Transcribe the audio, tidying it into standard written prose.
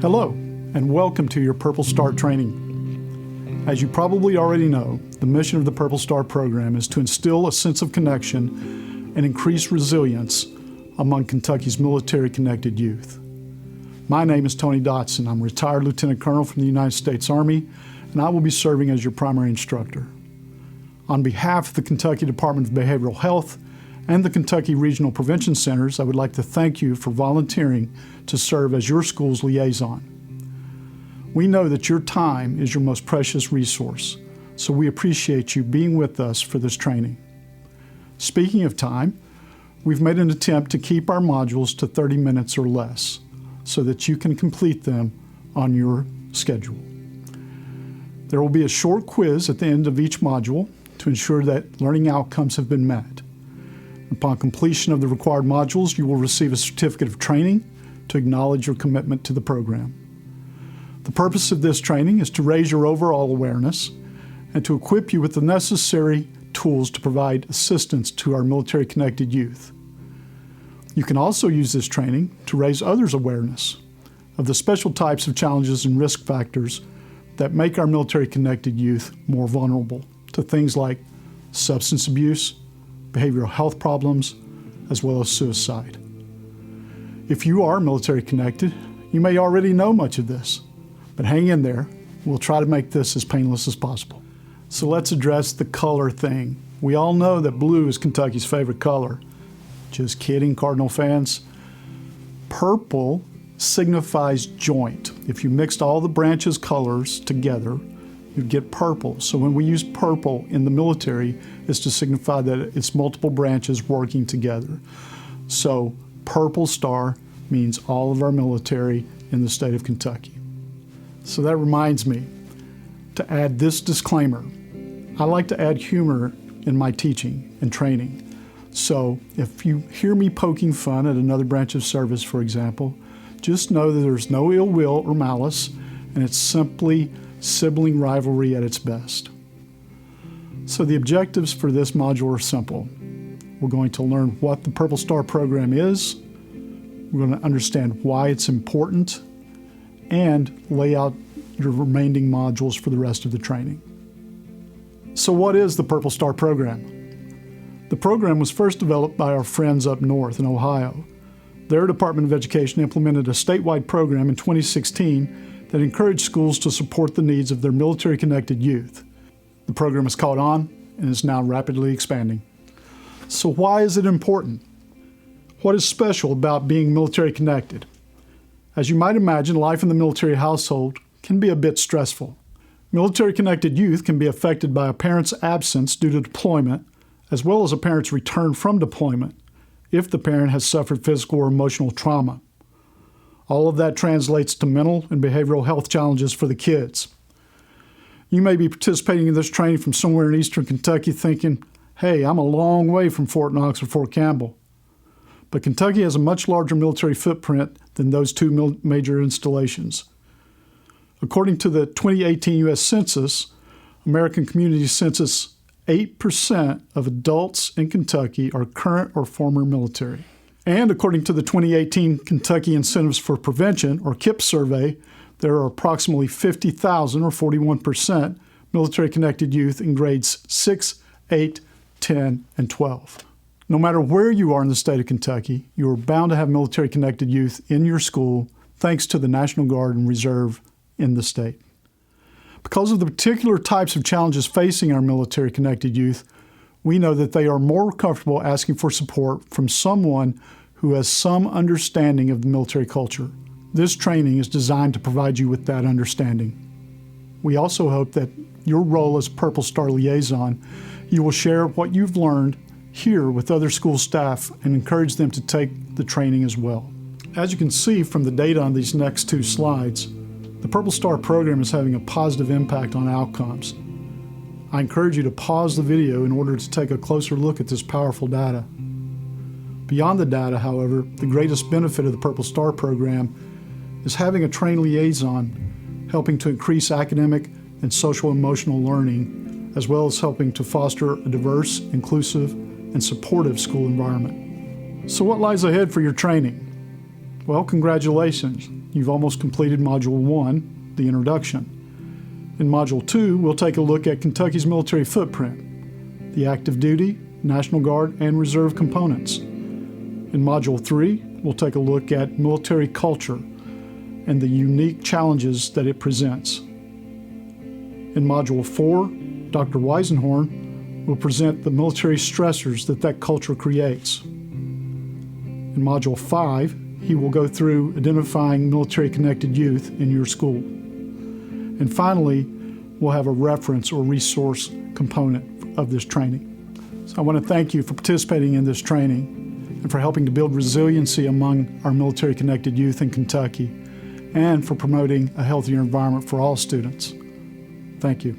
Hello, and welcome to your Purple Star training. As you probably already know, the mission of the Purple Star program is to instill a sense of connection and increase resilience among Kentucky's military-connected youth. My name is Tony Dotson. I'm a retired Lieutenant Colonel from the United States Army, and I will be serving as your primary instructor. On behalf of the Kentucky Department of Behavioral Health and the Kentucky Regional Prevention Centers, I would like to thank you for volunteering to serve as your school's liaison. We know that your time is your most precious resource, so we appreciate you being with us for this training. Speaking of time, we've made an attempt to keep our modules to 30 minutes or less so that you can complete them on your schedule. There will be a short quiz at the end of each module to ensure that learning outcomes have been met. Upon completion of the required modules, you will receive a certificate of training to acknowledge your commitment to the program. The purpose of this training is to raise your overall awareness and to equip you with the necessary tools to provide assistance to our military-connected youth. You can also use this training to raise others' awareness of the special types of challenges and risk factors that make our military-connected youth more vulnerable to things like substance abuse, behavioral health problems, as well as suicide. If you are military connected, you may already know much of this, but hang in there. We'll try to make this as painless as possible. So let's address the color thing. We all know that blue is Kentucky's favorite color. Just kidding, Cardinal fans. Purple signifies joint. If you mixed all the branches' colors together, you'd get purple. So when we use purple in the military, it's to signify that it's multiple branches working together. So Purple Star means all of our military in the state of Kentucky. So that reminds me to add this disclaimer. I like to add humor in my teaching and training. So if you hear me poking fun at another branch of service, for example, just know that there's no ill will or malice, and it's simply sibling rivalry at its best. So the objectives for this module are simple. We're going to learn what the Purple Star program is, we're going to understand why it's important, and lay out your remaining modules for the rest of the training. So what is the Purple Star program? The program was first developed by our friends up north in Ohio. Their Department of Education implemented a statewide program in 2016 that encouraged schools to support the needs of their military-connected youth. The program has caught on and is now rapidly expanding. So why is it important? What is special about being military-connected? As you might imagine, life in the military household can be a bit stressful. Military-connected youth can be affected by a parent's absence due to deployment, as well as a parent's return from deployment, if the parent has suffered physical or emotional trauma. All of that translates to mental and behavioral health challenges for the kids. You may be participating in this training from somewhere in eastern Kentucky thinking, hey, I'm a long way from Fort Knox or Fort Campbell. But Kentucky has a much larger military footprint than those two major installations. According to the 2018 U.S. Census, American Community Census, 8% of adults in Kentucky are current or former military. And according to the 2018 Kentucky Incentives for Prevention, or KIPP survey, there are approximately 50,000, or 41%, military-connected youth in grades 6, 8, 10, and 12. No matter where you are in the state of Kentucky, you are bound to have military-connected youth in your school thanks to the National Guard and Reserve in the state. Because of the particular types of challenges facing our military-connected youth, we know that they are more comfortable asking for support from someone who has some understanding of the military culture. This training is designed to provide you with that understanding. We also hope that your role as Purple Star Liaison, you will share what you've learned here with other school staff and encourage them to take the training as well. As you can see from the data on these next two slides, the Purple Star program is having a positive impact on outcomes. I encourage you to pause the video in order to take a closer look at this powerful data. Beyond the data, however, the greatest benefit of the Purple Star program is having a trained liaison helping to increase academic and social-emotional learning, as well as helping to foster a diverse, inclusive, and supportive school environment. So what lies ahead for your training? Well, congratulations. you've almost completed Module 1, the introduction. In Module 2, we'll take a look at Kentucky's military footprint, the active duty, National Guard, and Reserve components. In Module 3, we'll take a look at military culture and the unique challenges that it presents. In Module 4, Dr. Weisenhorn will present the military stressors that culture creates. In Module 5, he will go through identifying military-connected youth in your school. And finally, we'll have a reference or resource component of this training. So I want to thank you for participating in this training and for helping to build resiliency among our military-connected youth in Kentucky and for promoting a healthier environment for all students. Thank you.